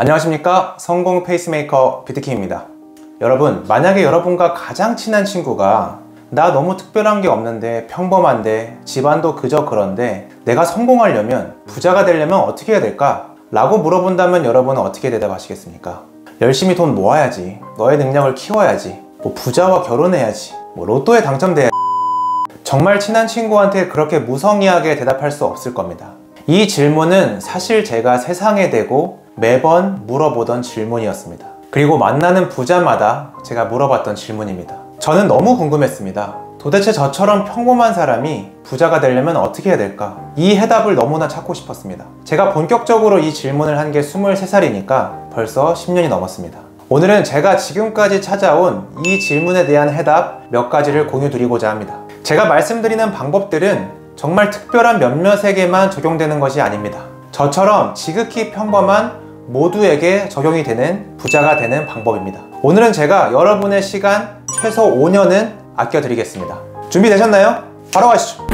안녕하십니까, 성공 페이스메이커 비트키입니다. 여러분, 만약에 여러분과 가장 친한 친구가 나 너무 특별한 게 없는데, 평범한데, 집안도 그저 그런데 내가 성공하려면, 부자가 되려면 어떻게 해야 될까? 라고 물어본다면 여러분은 어떻게 대답하시겠습니까? 열심히 돈 모아야지, 너의 능력을 키워야지, 부자와 결혼해야지, 로또에 당첨돼야지. 정말 친한 친구한테 그렇게 무성의하게 대답할 수 없을 겁니다. 이 질문은 사실 제가 세상에 대고 매번 물어보던 질문이었습니다. 그리고 만나는 부자마다 제가 물어봤던 질문입니다. 저는 너무 궁금했습니다. 도대체 저처럼 평범한 사람이 부자가 되려면 어떻게 해야 될까? 이 해답을 너무나 찾고 싶었습니다. 제가 본격적으로 이 질문을 한 게 23살이니까 벌써 10년이 넘었습니다. 오늘은 제가 지금까지 찾아온 이 질문에 대한 해답 몇 가지를 공유드리고자 합니다. 제가 말씀드리는 방법들은 정말 특별한 몇몇에게만 적용되는 것이 아닙니다. 저처럼 지극히 평범한 모두에게 적용이 되는 부자가 되는 방법입니다. 오늘은 제가 여러분의 시간 최소 5년은 아껴드리겠습니다. 준비되셨나요? 바로 가시죠.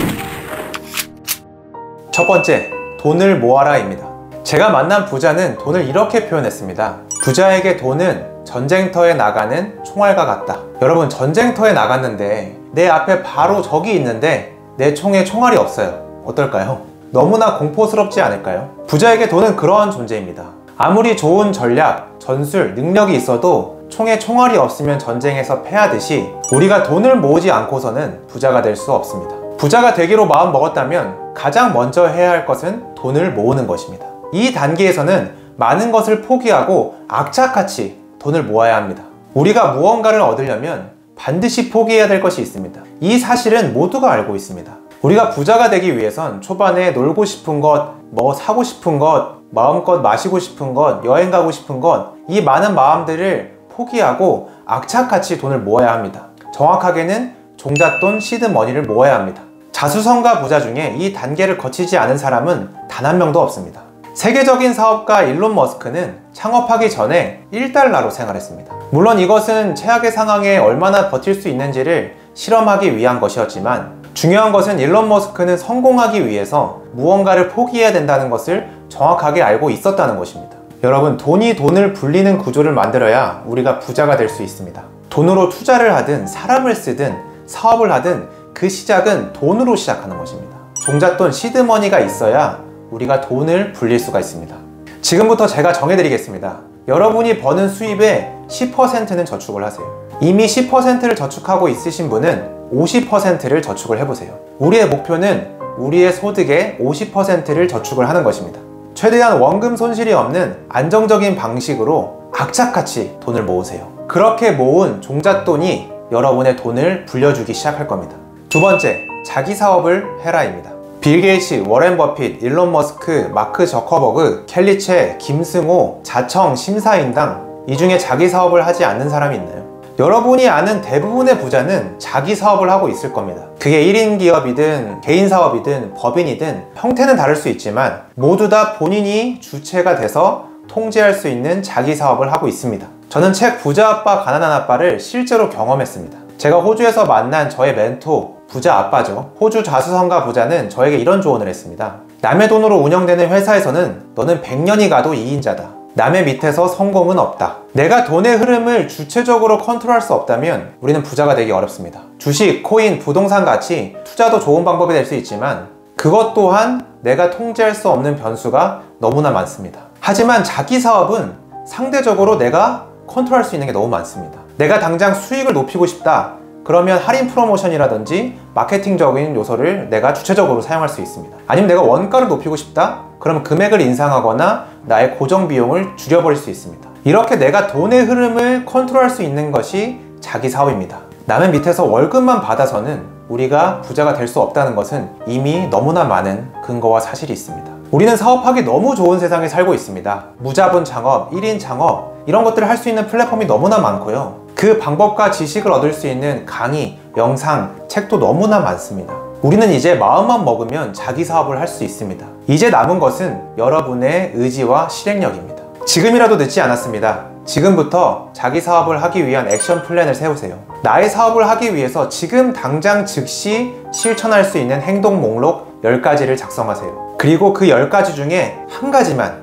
첫 번째, 돈을 모아라입니다. 제가 만난 부자는 돈을 이렇게 표현했습니다. 부자에게 돈은 전쟁터에 나가는 총알과 같다. 여러분, 전쟁터에 나갔는데 내 앞에 바로 적이 있는데 내 총에 총알이 없어요. 어떨까요? 너무나 공포스럽지 않을까요? 부자에게 돈은 그러한 존재입니다. 아무리 좋은 전략, 전술, 능력이 있어도 총에 총알이 없으면 전쟁에서 패하듯이 우리가 돈을 모으지 않고서는 부자가 될 수 없습니다. 부자가 되기로 마음 먹었다면 가장 먼저 해야 할 것은 돈을 모으는 것입니다. 이 단계에서는 많은 것을 포기하고 악착같이 돈을 모아야 합니다. 우리가 무언가를 얻으려면 반드시 포기해야 될 것이 있습니다. 이 사실은 모두가 알고 있습니다. 우리가 부자가 되기 위해선 초반에 놀고 싶은 것, 사고 싶은 것, 마음껏 마시고 싶은 것, 여행 가고 싶은 것, 이 많은 마음들을 포기하고 악착같이 돈을 모아야 합니다. 정확하게는 종잣돈, 시드머니를 모아야 합니다. 자수성가 부자 중에 이 단계를 거치지 않은 사람은 단 한 명도 없습니다. 세계적인 사업가 일론 머스크는 창업하기 전에 $1로 생활했습니다. 물론 이것은 최악의 상황에 얼마나 버틸 수 있는지를 실험하기 위한 것이었지만, 중요한 것은 일론 머스크는 성공하기 위해서 무언가를 포기해야 된다는 것을 정확하게 알고 있었다는 것입니다. 여러분, 돈이 돈을 불리는 구조를 만들어야 우리가 부자가 될 수 있습니다. 돈으로 투자를 하든 사람을 쓰든 사업을 하든 그 시작은 돈으로 시작하는 것입니다. 종잣돈, 시드머니가 있어야 우리가 돈을 불릴 수가 있습니다. 지금부터 제가 정해드리겠습니다. 여러분이 버는 수입의 10%는 저축을 하세요. 이미 10%를 저축하고 있으신 분은 50%를 저축을 해보세요. 우리의 목표는 우리의 소득의 50%를 저축을 하는 것입니다. 최대한 원금 손실이 없는 안정적인 방식으로 악착같이 돈을 모으세요. 그렇게 모은 종잣돈이 여러분의 돈을 불려주기 시작할 겁니다. 두 번째, 자기 사업을 해라입니다. 빌 게이츠, 워렌 버핏, 일론 머스크, 마크 저커버그, 켈리 채, 김승호, 자청, 심사인당, 이 중에 자기 사업을 하지 않는 사람이 있나요? 여러분이 아는 대부분의 부자는 자기 사업을 하고 있을 겁니다. 그게 1인 기업이든 개인 사업이든 법인이든 형태는 다를 수 있지만 모두 다 본인이 주체가 돼서 통제할 수 있는 자기 사업을 하고 있습니다. 저는 책 부자 아빠 가난한 아빠를 실제로 경험했습니다. 제가 호주에서 만난 저의 멘토, 부자 아빠죠. 호주 자수성가 부자는 저에게 이런 조언을 했습니다. 남의 돈으로 운영되는 회사에서는 너는 100년이 가도 2인자다. 남의 밑에서 성공은 없다. 내가 돈의 흐름을 주체적으로 컨트롤할 수 없다면 우리는 부자가 되기 어렵습니다. 주식, 코인, 부동산 같이 투자도 좋은 방법이 될 수 있지만 그것 또한 내가 통제할 수 없는 변수가 너무나 많습니다. 하지만 자기 사업은 상대적으로 내가 컨트롤할 수 있는 게 너무 많습니다. 내가 당장 수익을 높이고 싶다. 그러면 할인 프로모션이라든지 마케팅적인 요소를 내가 주체적으로 사용할 수 있습니다. 아니면 내가 원가를 높이고 싶다? 그러면 금액을 인상하거나 나의 고정 비용을 줄여버릴 수 있습니다. 이렇게 내가 돈의 흐름을 컨트롤할 수 있는 것이 자기 사업입니다. 남의 밑에서 월급만 받아서는 우리가 부자가 될 수 없다는 것은 이미 너무나 많은 근거와 사실이 있습니다. 우리는 사업하기 너무 좋은 세상에 살고 있습니다. 무자본 창업, 1인 창업, 이런 것들을 할 수 있는 플랫폼이 너무나 많고요. 그 방법과 지식을 얻을 수 있는 강의, 영상, 책도 너무나 많습니다. 우리는 이제 마음만 먹으면 자기 사업을 할 수 있습니다. 이제 남은 것은 여러분의 의지와 실행력입니다. 지금이라도 늦지 않았습니다. 지금부터 자기 사업을 하기 위한 액션 플랜을 세우세요. 나의 사업을 하기 위해서 지금 당장 즉시 실천할 수 있는 행동 목록 10가지를 작성하세요. 그리고 그 10가지 중에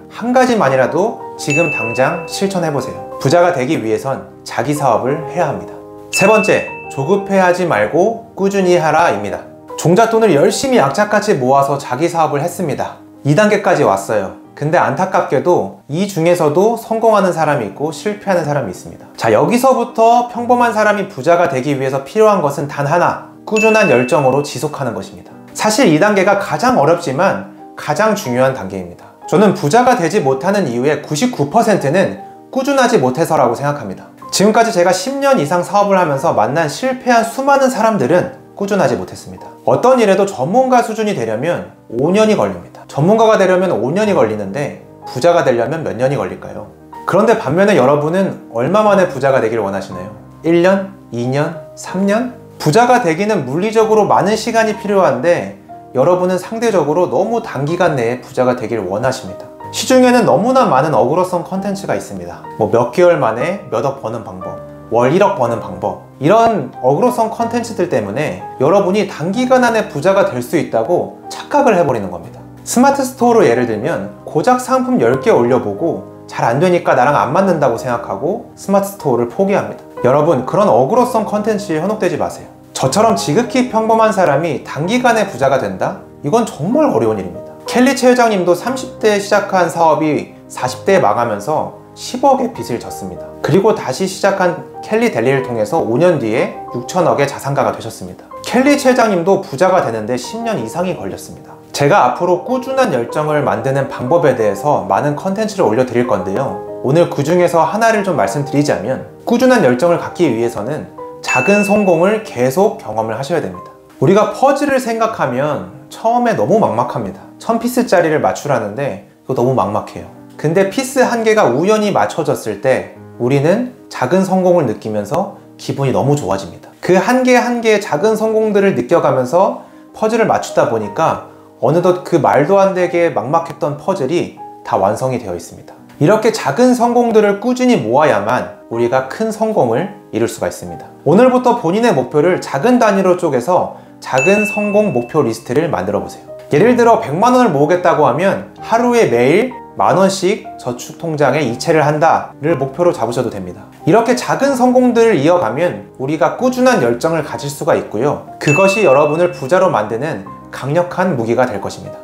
한 가지만이라도 지금 당장 실천해보세요. 부자가 되기 위해선 자기 사업을 해야 합니다. 세 번째, 조급해하지 말고 꾸준히 하라 입니다. 종잣돈을 열심히 악착같이 모아서 자기 사업을 했습니다. 2단계까지 왔어요. 근데 안타깝게도 이 중에서도 성공하는 사람이 있고 실패하는 사람이 있습니다. 자, 여기서부터 평범한 사람이 부자가 되기 위해서 필요한 것은 단 하나, 꾸준한 열정으로 지속하는 것입니다. 사실 2단계가 가장 어렵지만 가장 중요한 단계입니다. 저는 부자가 되지 못하는 이유의 99%는 꾸준하지 못해서라고 생각합니다. 지금까지 제가 10년 이상 사업을 하면서 만난 실패한 수많은 사람들은 꾸준하지 못했습니다. 어떤 일에도 전문가 수준이 되려면 5년이 걸립니다. 전문가가 되려면 5년이 걸리는데 부자가 되려면 몇 년이 걸릴까요? 그런데 반면에 여러분은 얼마 만에 부자가 되길 원하시나요? 1년? 2년? 3년? 부자가 되기는 물리적으로 많은 시간이 필요한데 여러분은 상대적으로 너무 단기간 내에 부자가 되길 원하십니다. 시중에는 너무나 많은 어그로성 컨텐츠가 있습니다. 몇 개월 만에 몇 억 버는 방법, 월 1억 버는 방법, 이런 어그로성 컨텐츠들 때문에 여러분이 단기간 안에 부자가 될 수 있다고 착각을 해버리는 겁니다. 스마트 스토어로 예를 들면 고작 상품 10개 올려보고 잘 안되니까 나랑 안 맞는다고 생각하고 스마트 스토어를 포기합니다. 여러분, 그런 어그로성 컨텐츠에 현혹되지 마세요. 저처럼 지극히 평범한 사람이 단기간에 부자가 된다? 이건 정말 어려운 일입니다. 켈리 최 회장님도 30대에 시작한 사업이 40대에 망하면서 10억의 빚을 졌습니다. 그리고 다시 시작한 켈리 델리를 통해서 5년 뒤에 6천억의 자산가가 되셨습니다. 켈리 최 회장님도 부자가 되는데 10년 이상이 걸렸습니다. 제가 앞으로 꾸준한 열정을 만드는 방법에 대해서 많은 컨텐츠를 올려드릴 건데요. 오늘 그 중에서 하나를 좀 말씀드리자면, 꾸준한 열정을 갖기 위해서는 작은 성공을 계속 경험을 하셔야 됩니다. 우리가 퍼즐을 생각하면 처음에 너무 막막합니다. 1000피스짜리를 맞추라는데 이거 너무 막막해요. 근데 피스 한 개가 우연히 맞춰졌을 때 우리는 작은 성공을 느끼면서 기분이 너무 좋아집니다. 그 한 개 한 개의 작은 성공들을 느껴가면서 퍼즐을 맞추다 보니까 어느덧 그 말도 안 되게 막막했던 퍼즐이 다 완성이 되어 있습니다. 이렇게 작은 성공들을 꾸준히 모아야만 우리가 큰 성공을 이룰 수가 있습니다. 오늘부터 본인의 목표를 작은 단위로 쪼개서 작은 성공 목표 리스트를 만들어 보세요. 예를 들어 100만원을 모으겠다고 하면 하루에 매일 10,000원씩 저축 통장에 이체를 한다를 목표로 잡으셔도 됩니다. 이렇게 작은 성공들을 이어가면 우리가 꾸준한 열정을 가질 수가 있고요. 그것이 여러분을 부자로 만드는 강력한 무기가 될 것입니다.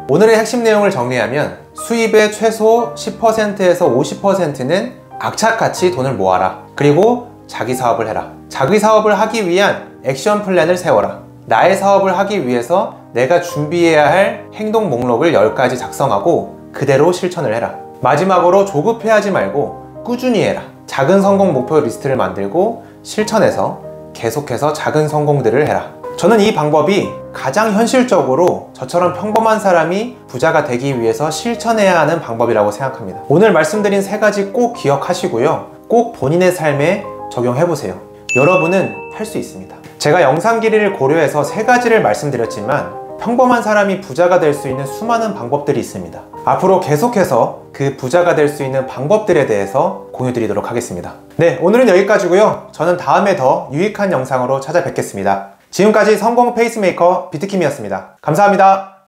오늘의 핵심 내용을 정리하면 수입의 최소 10%에서 50%는 악착같이 돈을 모아라. 그리고 자기 사업을 해라. 자기 사업을 하기 위한 액션 플랜을 세워라. 나의 사업을 하기 위해서 내가 준비해야 할 행동 목록을 10가지 작성하고 그대로 실천을 해라. 마지막으로 조급해하지 말고 꾸준히 해라. 작은 성공 목표 리스트를 만들고 실천해서 계속해서 작은 성공들을 해라. 저는 이 방법이 가장 현실적으로 저처럼 평범한 사람이 부자가 되기 위해서 실천해야 하는 방법이라고 생각합니다. 오늘 말씀드린 3가지 꼭 기억하시고요. 꼭 본인의 삶에 적용해보세요. 여러분은 할 수 있습니다. 제가 영상 길이를 고려해서 3가지를 말씀드렸지만 평범한 사람이 부자가 될 수 있는 수많은 방법들이 있습니다. 앞으로 계속해서 그 부자가 될 수 있는 방법들에 대해서 공유드리도록 하겠습니다. 네, 오늘은 여기까지고요. 저는 다음에 더 유익한 영상으로 찾아뵙겠습니다. 지금까지 성공 페이스메이커 비트킴이었습니다. 감사합니다.